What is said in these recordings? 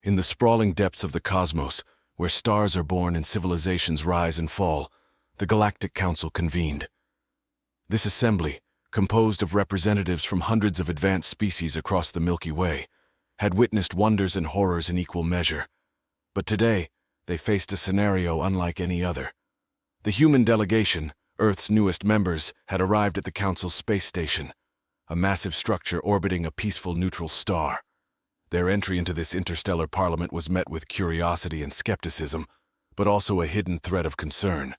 In the sprawling depths of the cosmos, where stars are born and civilizations rise and fall, the Galactic Council convened. This assembly, composed of representatives from hundreds of advanced species across the Milky Way, had witnessed wonders and horrors in equal measure. But today, they faced a scenario unlike any other. The human delegation, Earth's newest members, had arrived at the Council's space station, a massive structure orbiting a peaceful neutral star. Their entry into this interstellar parliament was met with curiosity and skepticism, but also a hidden thread of concern.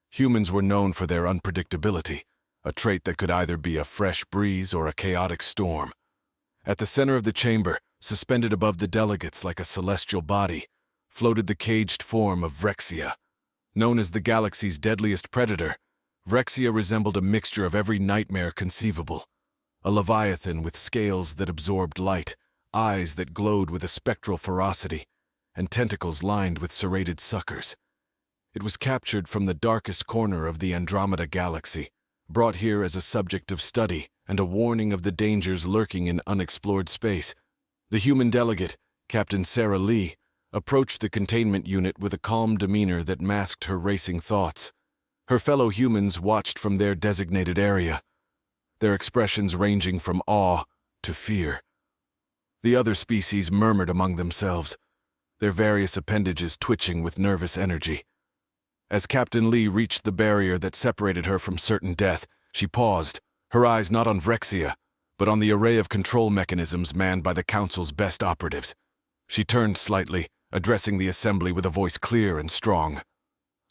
Humans were known for their unpredictability, a trait that could either be a fresh breeze or a chaotic storm. At the center of the chamber, suspended above the delegates like a celestial body, floated the caged form of Vrexia. Known as the galaxy's deadliest predator, Vrexia resembled a mixture of every nightmare conceivable. A leviathan with scales that absorbed light, eyes that glowed with a spectral ferocity, and tentacles lined with serrated suckers. It was captured from the darkest corner of the Andromeda galaxy, brought here as a subject of study and a warning of the dangers lurking in unexplored space. The human delegate, Captain Sarah Lee, approached the containment unit with a calm demeanor that masked her racing thoughts. Her fellow humans watched from their designated area, their expressions ranging from awe to fear. The other species murmured among themselves, their various appendages twitching with nervous energy. As Captain Lee reached the barrier that separated her from certain death, she paused, her eyes not on Vrexia, but on the array of control mechanisms manned by the Council's best operatives. She turned slightly, addressing the assembly with a voice clear and strong.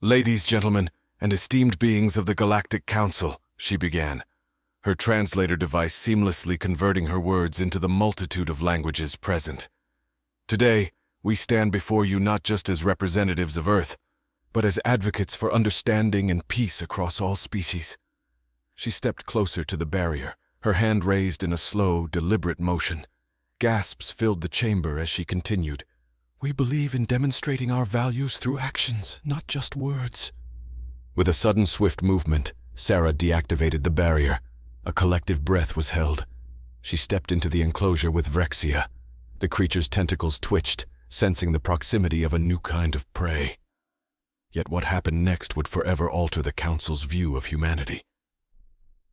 "Ladies, gentlemen, and esteemed beings of the Galactic Council," she began, her translator device seamlessly converting her words into the multitude of languages present. "Today, we stand before you not just as representatives of Earth, but as advocates for understanding and peace across all species." She stepped closer to the barrier, her hand raised in a slow, deliberate motion. Gasps filled the chamber as she continued. "We believe in demonstrating our values through actions, not just words." With a sudden, swift movement, Sarah deactivated the barrier. A collective breath was held. She stepped into the enclosure with Vrexia. The creature's tentacles twitched, sensing the proximity of a new kind of prey. Yet what happened next would forever alter the Council's view of humanity.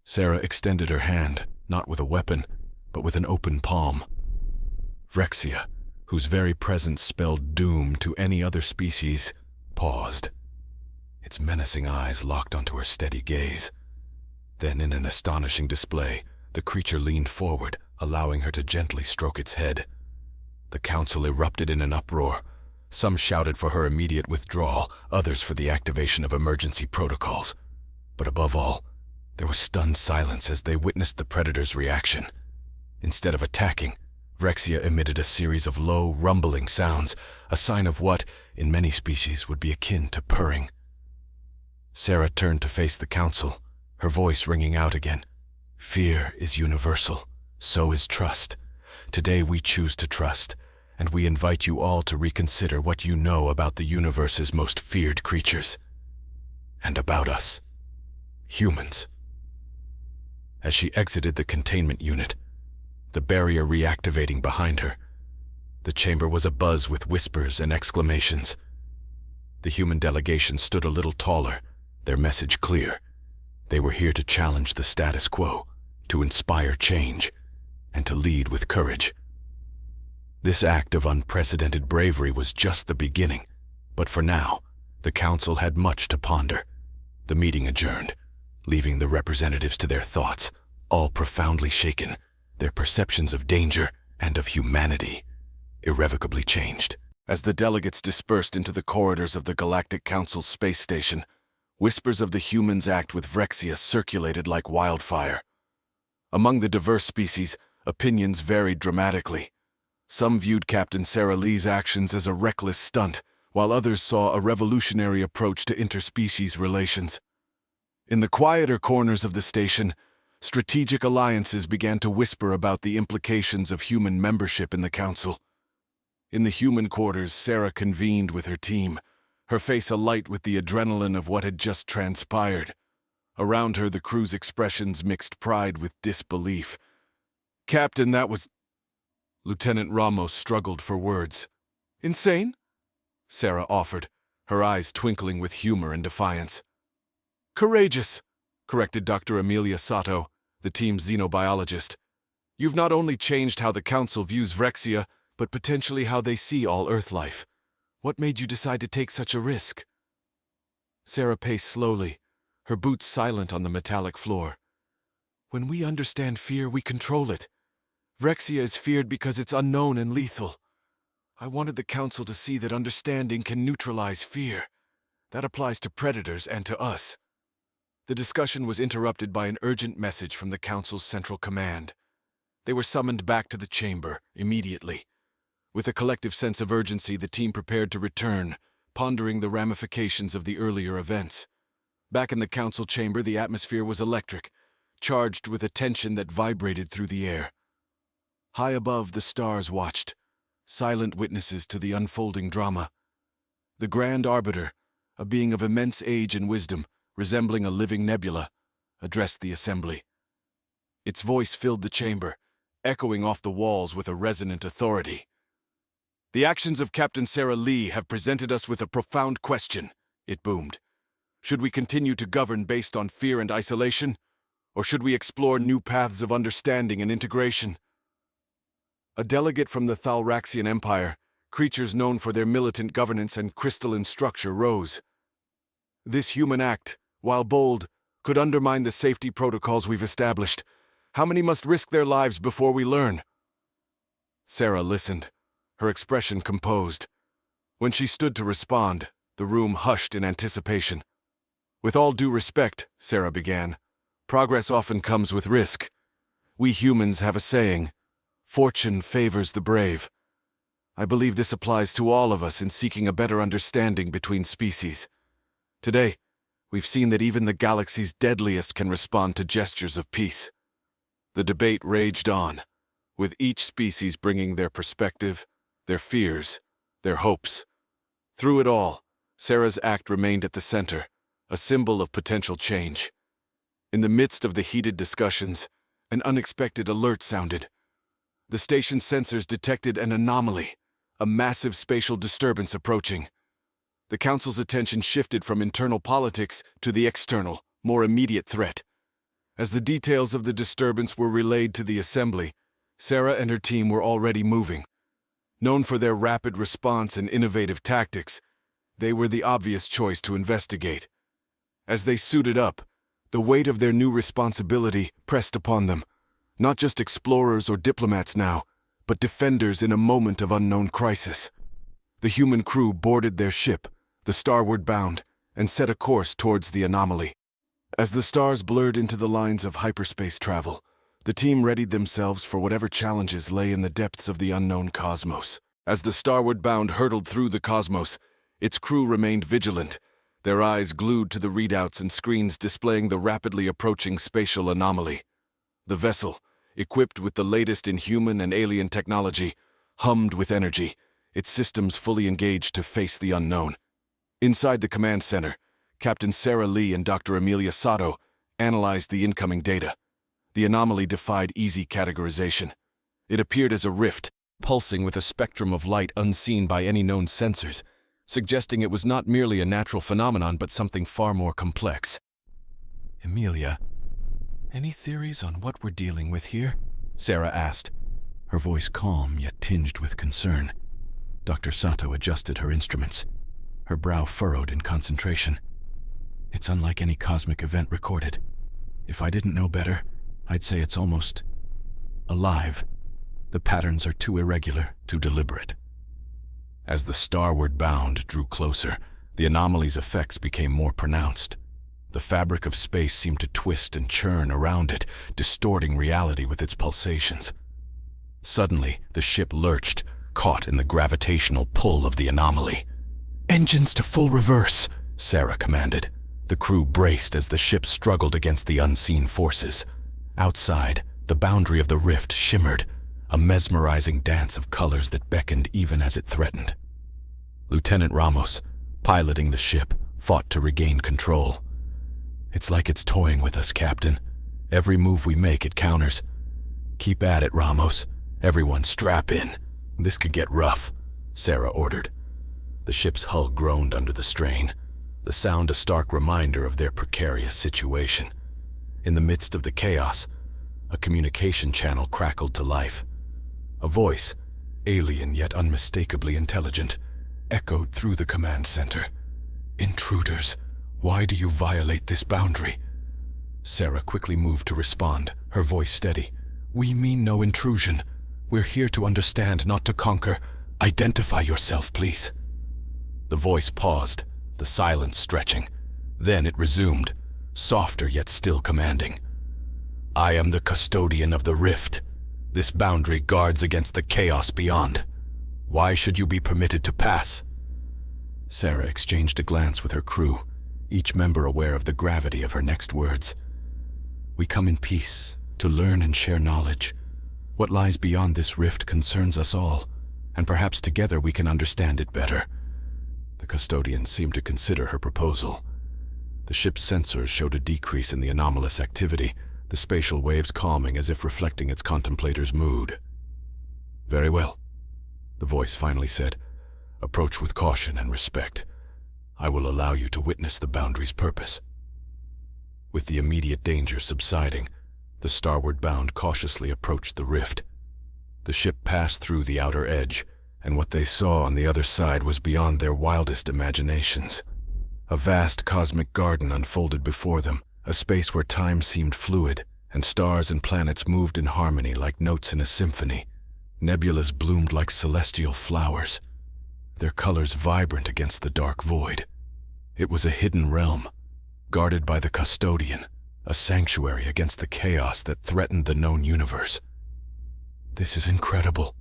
Sarah extended her hand, not with a weapon, but with an open palm. Vrexia, whose very presence spelled doom to any other species, paused. Its menacing eyes locked onto her steady gaze. Then, in an astonishing display, the creature leaned forward, allowing her to gently stroke its head. The Council erupted in an uproar. Some shouted for her immediate withdrawal, others for the activation of emergency protocols. But above all, there was stunned silence as they witnessed the predator's reaction. Instead of attacking, Vrexia emitted a series of low, rumbling sounds, a sign of what, in many species, would be akin to purring. Sarah turned to face the Council, her voice ringing out again. "Fear is universal. So is trust. Today we choose to trust, and we invite you all to reconsider what you know about the universe's most feared creatures. And about us. Humans." As she exited the containment unit, the barrier reactivating behind her, the chamber was abuzz with whispers and exclamations. The human delegation stood a little taller, their message clear. They were here to challenge the status quo, to inspire change, and to lead with courage. This act of unprecedented bravery was just the beginning, but for now, the Council had much to ponder. The meeting adjourned, leaving the representatives to their thoughts, all profoundly shaken, their perceptions of danger and of humanity irrevocably changed. As the delegates dispersed into the corridors of the Galactic Council's space station, whispers of the humans' act with Vrexia circulated like wildfire. Among the diverse species, opinions varied dramatically. Some viewed Captain Sarah Lee's actions as a reckless stunt, while others saw a revolutionary approach to interspecies relations. In the quieter corners of the station, strategic alliances began to whisper about the implications of human membership in the Council. In the human quarters, Sarah convened with her team, her face alight with the adrenaline of what had just transpired. Around her, the crew's expressions mixed pride with disbelief. "Captain, that was—" Lieutenant Ramos struggled for words. Insane? Sarah offered, her eyes twinkling with humor and defiance. Courageous, corrected Dr. Amelia Sato, the team's xenobiologist. You've not only changed how the Council views Vrexia, but potentially how they see all Earth life. What made you decide to take such a risk? Sarah paced slowly, her boots silent on the metallic floor. When we understand fear, we control it. Vrexia is feared because it's unknown and lethal. I wanted the Council to see that understanding can neutralize fear. That applies to predators and to us. The discussion was interrupted by an urgent message from the Council's Central Command. They were summoned back to the chamber immediately. With a collective sense of urgency, the team prepared to return, pondering the ramifications of the earlier events. Back in the Council chamber, the atmosphere was electric, charged with a tension that vibrated through the air. High above, the stars watched, silent witnesses to the unfolding drama. The Grand Arbiter, a being of immense age and wisdom, resembling a living nebula, addressed the assembly. Its voice filled the chamber, echoing off the walls with a resonant authority. The actions of Captain Sarah Lee have presented us with a profound question, it boomed. Should we continue to govern based on fear and isolation, or should we explore new paths of understanding and integration? A delegate from the Thalraxian Empire, creatures known for their militant governance and crystalline structure, rose. This human act, while bold, could undermine the safety protocols we've established. How many must risk their lives before we learn? Sarah listened, her expression composed. When she stood to respond, the room hushed in anticipation. With all due respect, Sarah began, progress often comes with risk. We humans have a saying, fortune favors the brave. I believe this applies to all of us in seeking a better understanding between species. Today, we've seen that even the galaxy's deadliest can respond to gestures of peace. The debate raged on, with each species bringing their perspective, their fears, their hopes. Through it all, Sarah's act remained at the center, a symbol of potential change. In the midst of the heated discussions, an unexpected alert sounded. The station's sensors detected an anomaly, a massive spatial disturbance approaching. The Council's attention shifted from internal politics to the external, more immediate threat. As the details of the disturbance were relayed to the Assembly, Sarah and her team were already moving. Known for their rapid response and innovative tactics, they were the obvious choice to investigate. As they suited up, the weight of their new responsibility pressed upon them. Not just explorers or diplomats now, but defenders in a moment of unknown crisis. The human crew boarded their ship, the Starward Bound, and set a course towards the anomaly. As the stars blurred into the lines of hyperspace travel, the team readied themselves for whatever challenges lay in the depths of the unknown cosmos. As the Starward Bound hurtled through the cosmos, its crew remained vigilant, their eyes glued to the readouts and screens displaying the rapidly approaching spatial anomaly. The vessel, equipped with the latest in human and alien technology, hummed with energy, its systems fully engaged to face the unknown. Inside the command center, Captain Sarah Lee and Dr. Amelia Sato analyzed the incoming data. The anomaly defied easy categorization. It appeared as a rift, pulsing with a spectrum of light unseen by any known sensors, suggesting it was not merely a natural phenomenon but something far more complex. Amelia, any theories on what we're dealing with here? Sarah asked, her voice calm yet tinged with concern. Dr. Sato adjusted her instruments, her brow furrowed in concentration. It's unlike any cosmic event recorded. If I didn't know better, I'd say it's almost alive. The patterns are too irregular, too deliberate. As the Starward Bound drew closer, the anomaly's effects became more pronounced. The fabric of space seemed to twist and churn around it, distorting reality with its pulsations. Suddenly, the ship lurched, caught in the gravitational pull of the anomaly. "Engines to full reverse," Sarah commanded. The crew braced as the ship struggled against the unseen forces. Outside, the boundary of the rift shimmered, a mesmerizing dance of colors that beckoned even as it threatened. Lieutenant Ramos, piloting the ship, fought to regain control. "It's like it's toying with us, Captain. Every move we make, it counters. Keep at it, Ramos. Everyone strap in. This could get rough." Sarah ordered. The ship's hull groaned under the strain, the sound a stark reminder of their precarious situation. In the midst of the chaos, a communication channel crackled to life. A voice, alien yet unmistakably intelligent, echoed through the command center. "Intruders, why do you violate this boundary?" Sarah quickly moved to respond, her voice steady. "We mean no intrusion. We're here to understand, not to conquer. Identify yourself, please." The voice paused, the silence stretching. Then it resumed, softer yet still commanding. "I am the custodian of the rift. This boundary guards against the chaos beyond. Why should you be permitted to pass?" Sarah exchanged a glance with her crew, each member aware of the gravity of her next words. "We come in peace, to learn and share knowledge. What lies beyond this rift concerns us all, and perhaps together we can understand it better." The custodian seemed to consider her proposal. The ship's sensors showed a decrease in the anomalous activity, the spatial waves calming as if reflecting its contemplator's mood. "Very well," the voice finally said. "Approach with caution and respect. I will allow you to witness the boundary's purpose." With the immediate danger subsiding, the starward-bound cautiously approached the rift. The ship passed through the outer edge, and what they saw on the other side was beyond their wildest imaginations. A vast cosmic garden unfolded before them, a space where time seemed fluid, and stars and planets moved in harmony like notes in a symphony. Nebulas bloomed like celestial flowers, their colors vibrant against the dark void. It was a hidden realm, guarded by the custodian, a sanctuary against the chaos that threatened the known universe. "This is incredible,"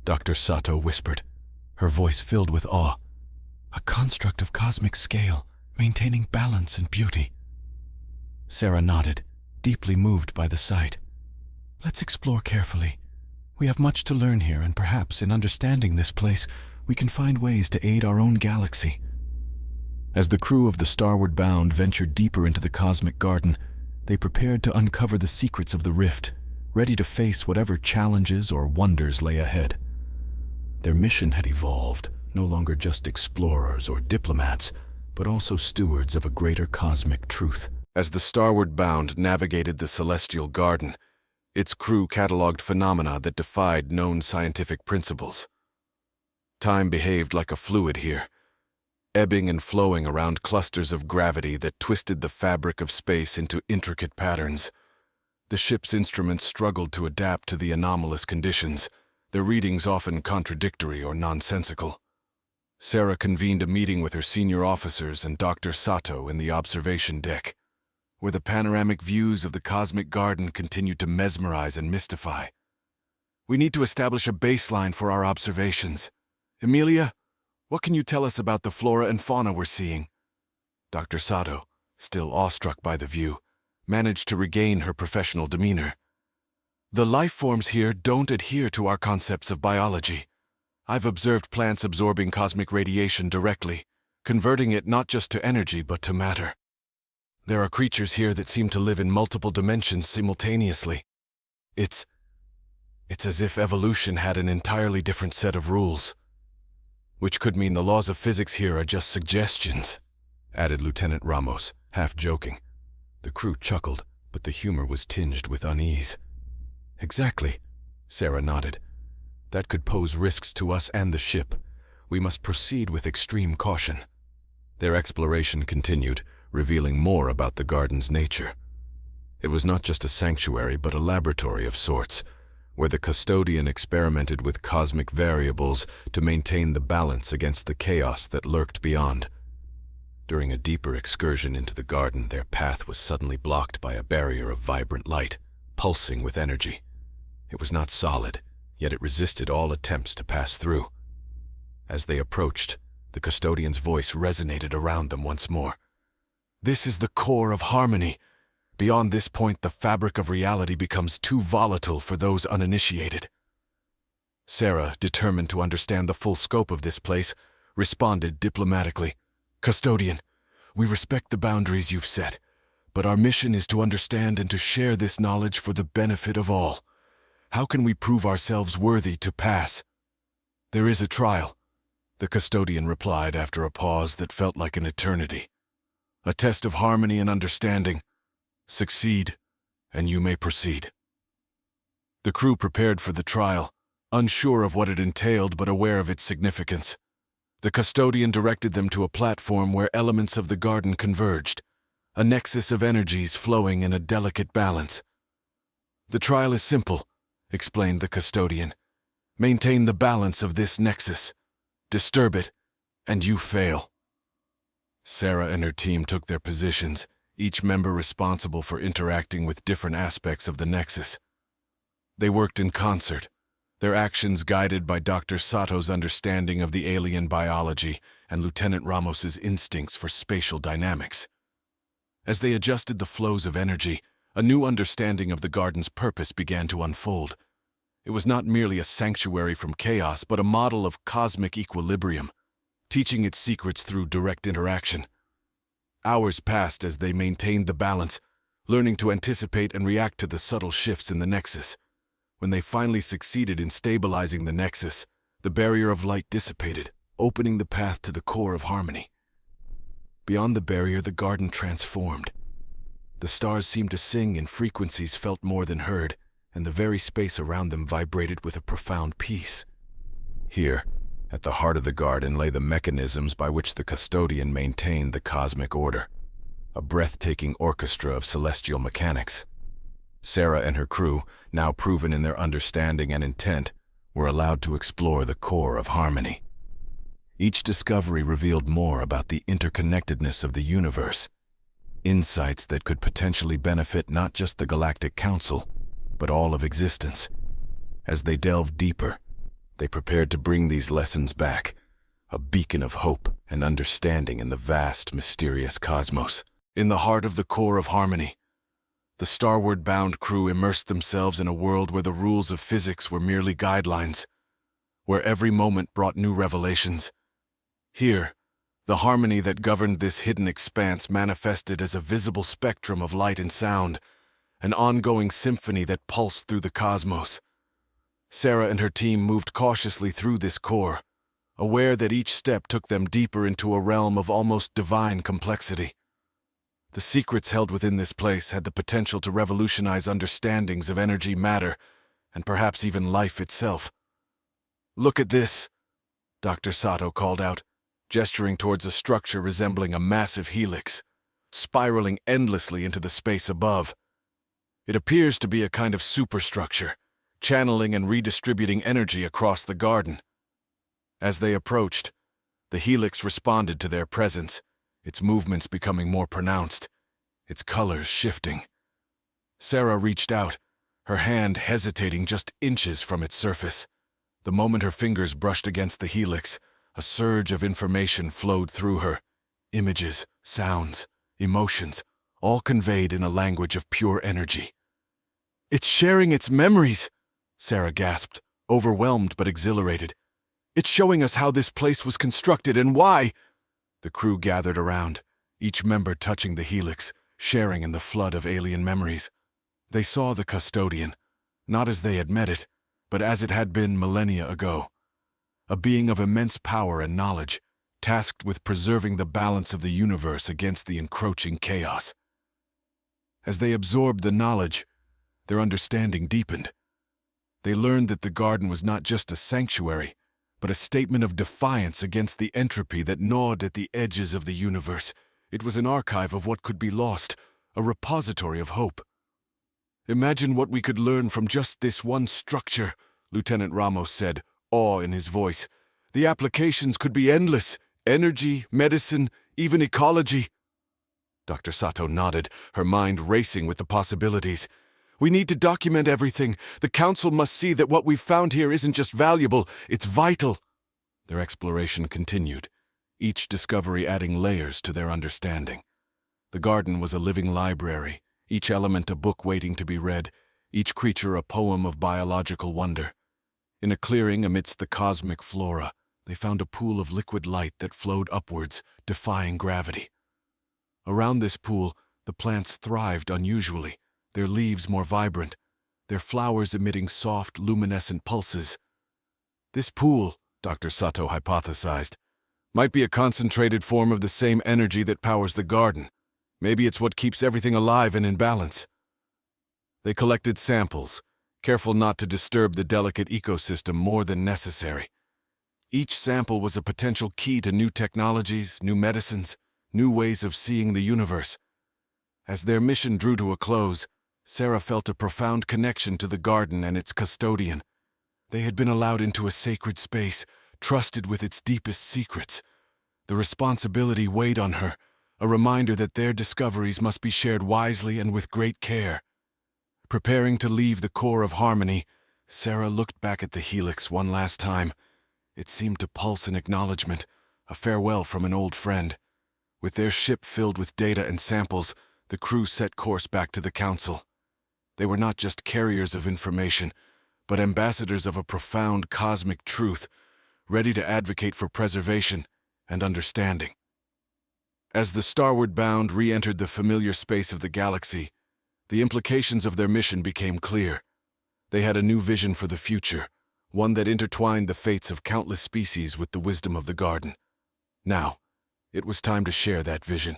Dr. Sato whispered, her voice filled with awe. "A construct of cosmic scale, maintaining balance and beauty." Sarah nodded, deeply moved by the sight. "Let's explore carefully. We have much to learn here, and perhaps in understanding this place, we can find ways to aid our own galaxy." As the crew of the Starward Bound ventured deeper into the cosmic garden, they prepared to uncover the secrets of the rift, ready to face whatever challenges or wonders lay ahead. Their mission had evolved, no longer just explorers or diplomats, but also stewards of a greater cosmic truth. As the Starward Bound navigated the celestial garden, its crew cataloged phenomena that defied known scientific principles. Time behaved like a fluid here, ebbing and flowing around clusters of gravity that twisted the fabric of space into intricate patterns. The ship's instruments struggled to adapt to the anomalous conditions, their readings often contradictory or nonsensical. Sarah convened a meeting with her senior officers and Dr. Sato in the observation deck, where the panoramic views of the cosmic garden continued to mesmerize and mystify. "We need to establish a baseline for our observations. Emilia, what can you tell us about the flora and fauna we're seeing?" Dr. Sato, still awestruck by the view, managed to regain her professional demeanor. "The life forms here don't adhere to our concepts of biology. I've observed plants absorbing cosmic radiation directly, converting it not just to energy but to matter. There are creatures here that seem to live in multiple dimensions simultaneously. It's as if evolution had an entirely different set of rules. Which could mean the laws of physics here are just suggestions," added Lieutenant Ramos, half joking. The crew chuckled, but the humor was tinged with unease. "Exactly," Sarah nodded. "That could pose risks to us and the ship. We must proceed with extreme caution." Their exploration continued, revealing more about the garden's nature. It was not just a sanctuary, but a laboratory of sorts, where the custodian experimented with cosmic variables to maintain the balance against the chaos that lurked beyond. During a deeper excursion into the garden, their path was suddenly blocked by a barrier of vibrant light, pulsing with energy. It was not solid, yet it resisted all attempts to pass through. As they approached, the custodian's voice resonated around them once more. "This is the core of harmony. Beyond this point, the fabric of reality becomes too volatile for those uninitiated." Sarah, determined to understand the full scope of this place, responded diplomatically. "Custodian, we respect the boundaries you've set, but our mission is to understand and to share this knowledge for the benefit of all. How can we prove ourselves worthy to pass? There is a trial, the custodian replied after a pause that felt like an eternity. "A test of harmony and understanding. Succeed, and you may proceed." The crew prepared for the trial, unsure of what it entailed but aware of its significance. The custodian directed them to a platform where elements of the garden converged, a nexus of energies flowing in a delicate balance. "The trial is simple," explained the custodian. "Maintain the balance of this nexus. Disturb it, and you fail." Sarah and her team took their positions, each member responsible for interacting with different aspects of the nexus. They worked in concert, their actions guided by Dr. Sato's understanding of the alien biology and Lieutenant Ramos's instincts for spatial dynamics. As they adjusted the flows of energy, a new understanding of the garden's purpose began to unfold. It was not merely a sanctuary from chaos, but a model of cosmic equilibrium, teaching its secrets through direct interaction. Hours passed as they maintained the balance, learning to anticipate and react to the subtle shifts in the nexus. When they finally succeeded in stabilizing the nexus, the barrier of light dissipated, opening the path to the core of harmony. Beyond the barrier, the garden transformed. The stars seemed to sing in frequencies felt more than heard, and the very space around them vibrated with a profound peace. Here, at the heart of the garden, lay the mechanisms by which the custodian maintained the cosmic order, a breathtaking orchestra of celestial mechanics. Sarah and her crew, now proven in their understanding and intent, were allowed to explore the core of harmony. Each discovery revealed more about the interconnectedness of the universe, insights that could potentially benefit not just the Galactic Council, but all of existence. As they delved deeper, they prepared to bring these lessons back, a beacon of hope and understanding in the vast, mysterious cosmos. In the heart of the core of harmony, the starward-bound crew immersed themselves in a world where the rules of physics were merely guidelines, where every moment brought new revelations. Here, the harmony that governed this hidden expanse manifested as a visible spectrum of light and sound, an ongoing symphony that pulsed through the cosmos. Sarah and her team moved cautiously through this core, aware that each step took them deeper into a realm of almost divine complexity. The secrets held within this place had the potential to revolutionize understandings of energy, matter, and perhaps even life itself. "Look at this," Dr. Sato called out, gesturing towards a structure resembling a massive helix, spiraling endlessly into the space above. It appears to be a kind of superstructure, channeling and redistributing energy across the garden. As they approached, the helix responded to their presence, its movements becoming more pronounced, its colors shifting. Sarah reached out, her hand hesitating just inches from its surface. The moment her fingers brushed against the helix, a surge of information flowed through her. Images, sounds, emotions, all conveyed in a language of pure energy. "It's sharing its memories," Sarah gasped, overwhelmed but exhilarated. "It's showing us how this place was constructed and why." The crew gathered around, each member touching the helix, sharing in the flood of alien memories. They saw the custodian, not as they had met it, but as it had been millennia ago. A being of immense power and knowledge, tasked with preserving the balance of the universe against the encroaching chaos. As they absorbed the knowledge, their understanding deepened. They learned that the garden was not just a sanctuary, but a statement of defiance against the entropy that gnawed at the edges of the universe. It was an archive of what could be lost, a repository of hope. "Imagine what we could learn from just this one structure," Lieutenant Ramos said, awe in his voice. "The applications could be endless: energy, medicine, even ecology." Dr. Sato nodded, her mind racing with the possibilities. "We need to document everything. The Council must see that what we've found here isn't just valuable, it's vital." Their exploration continued, each discovery adding layers to their understanding. The garden was a living library, each element a book waiting to be read, each creature a poem of biological wonder. In a clearing amidst the cosmic flora, they found a pool of liquid light that flowed upwards, defying gravity. Around this pool, the plants thrived unusually, their leaves more vibrant, their flowers emitting soft, luminescent pulses. "This pool," Dr. Sato hypothesized. Might be a concentrated form of the same energy that powers the garden. Maybe it's what keeps everything alive and in balance. They collected samples, careful not to disturb the delicate ecosystem more than necessary. Each sample was a potential key to new technologies, new medicines, new ways of seeing the universe. As their mission drew to a close, Sarah felt a profound connection to the garden and its custodian. They had been allowed into a sacred space, trusted with its deepest secrets. The responsibility weighed on her, a reminder that their discoveries must be shared wisely and with great care. Preparing to leave the core of Harmony, Sarah looked back at the helix one last time. It seemed to pulse an acknowledgement, a farewell from an old friend. With their ship filled with data and samples, the crew set course back to the Council. They were not just carriers of information, but ambassadors of a profound cosmic truth, ready to advocate for preservation and understanding. As the starward bound re-entered the familiar space of the galaxy, the implications of their mission became clear. They had a new vision for the future, one that intertwined the fates of countless species with the wisdom of the garden. Now, it was time to share that vision,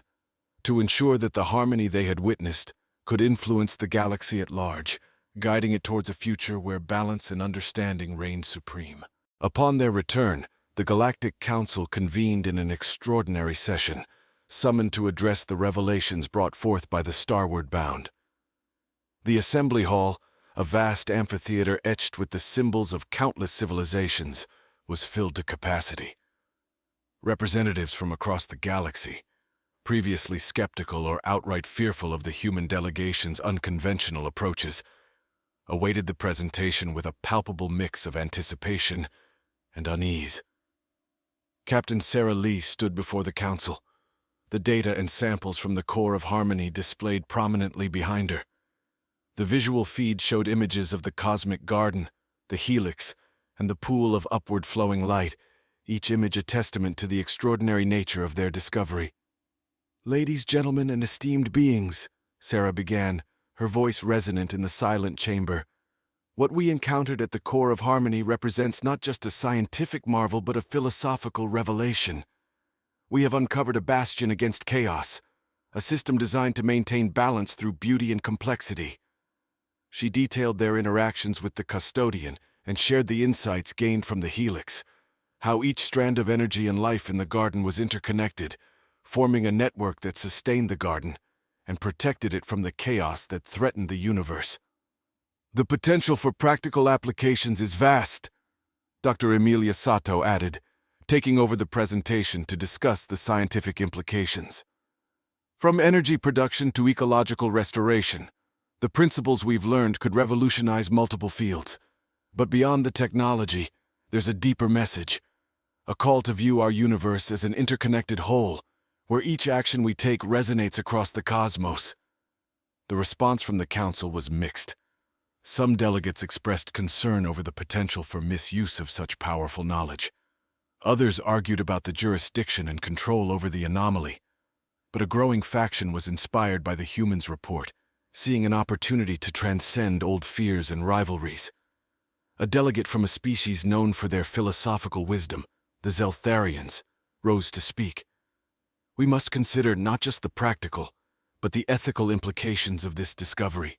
to ensure that the harmony they had witnessed could influence the galaxy at large, guiding it towards a future where balance and understanding reigned supreme. Upon their return, the Galactic Council convened in an extraordinary session, summoned to address the revelations brought forth by the starward bound. The Assembly Hall, a vast amphitheater etched with the symbols of countless civilizations, was filled to capacity. Representatives from across the galaxy, previously skeptical or outright fearful of the human delegation's unconventional approaches, awaited the presentation with a palpable mix of anticipation and unease. Captain Sarah Lee stood before the council, the data and samples from the core of Harmony displayed prominently behind her. The visual feed showed images of the cosmic garden, the helix, and the pool of upward-flowing light, each image a testament to the extraordinary nature of their discovery. "Ladies, gentlemen, and esteemed beings," Sarah began, her voice resonant in the silent chamber. "What we encountered at the core of Harmony represents not just a scientific marvel but a philosophical revelation. We have uncovered a bastion against chaos, a system designed to maintain balance through beauty and complexity." She detailed their interactions with the custodian and shared the insights gained from the helix, how each strand of energy and life in the garden was interconnected, forming a network that sustained the garden and protected it from the chaos that threatened the universe. "The potential for practical applications is vast," Dr. Emilia Sato added, taking over the presentation to discuss the scientific implications. "From energy production to ecological restoration, the principles we've learned could revolutionize multiple fields. But beyond the technology, there's a deeper message, a call to view our universe as an interconnected whole, where each action we take resonates across the cosmos." The response from the council was mixed. Some delegates expressed concern over the potential for misuse of such powerful knowledge. Others argued about the jurisdiction and control over the anomaly. But a growing faction was inspired by the humans' report, seeing an opportunity to transcend old fears and rivalries. A delegate from a species known for their philosophical wisdom, the Zeltharians, rose to speak. "We must consider not just the practical, but the ethical implications of this discovery.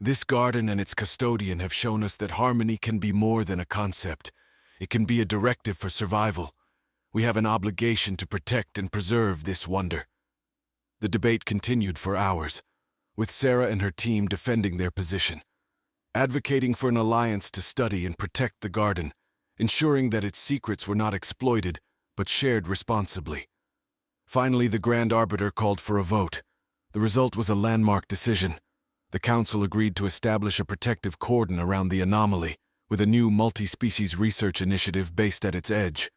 This garden and its custodian have shown us that harmony can be more than a concept. It can be a directive for survival. We have an obligation to protect and preserve this wonder." The debate continued for hours, with Sarah and her team defending their position, advocating for an alliance to study and protect the garden, ensuring that its secrets were not exploited but shared responsibly. Finally, the Grand Arbiter called for a vote. The result was a landmark decision. The Council agreed to establish a protective cordon around the anomaly, with a new multi-species research initiative based at its edge.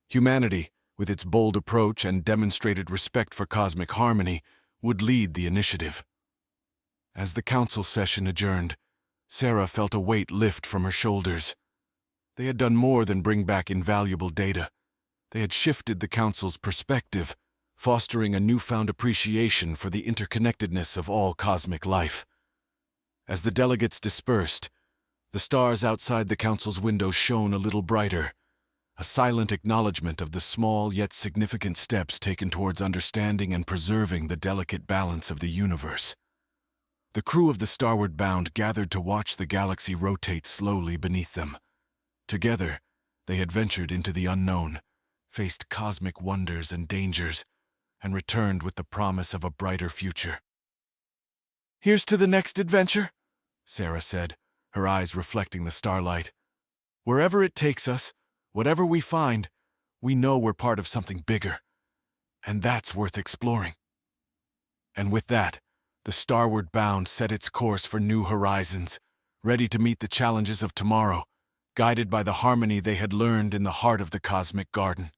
Humanity, with its bold approach and demonstrated respect for cosmic harmony, would lead the initiative. As the council session adjourned, Sarah felt a weight lift from her shoulders. They had done more than bring back invaluable data. They had shifted the council's perspective, fostering a newfound appreciation for the interconnectedness of all cosmic life. As the delegates dispersed, the stars outside the council's window shone a little brighter. a silent acknowledgement of the small yet significant steps taken towards understanding and preserving the delicate balance of the universe. The crew of the Starward Bound gathered to watch the galaxy rotate slowly beneath them. Together, they had ventured into the unknown, faced cosmic wonders and dangers, and returned with the promise of a brighter future. "Here's to the next adventure," Sarah said, her eyes reflecting the starlight. "Wherever it takes us, whatever we find, we know we're part of something bigger. And that's worth exploring." And with that, the Starward Bound set its course for new horizons, ready to meet the challenges of tomorrow, guided by the harmony they had learned in the heart of the cosmic garden.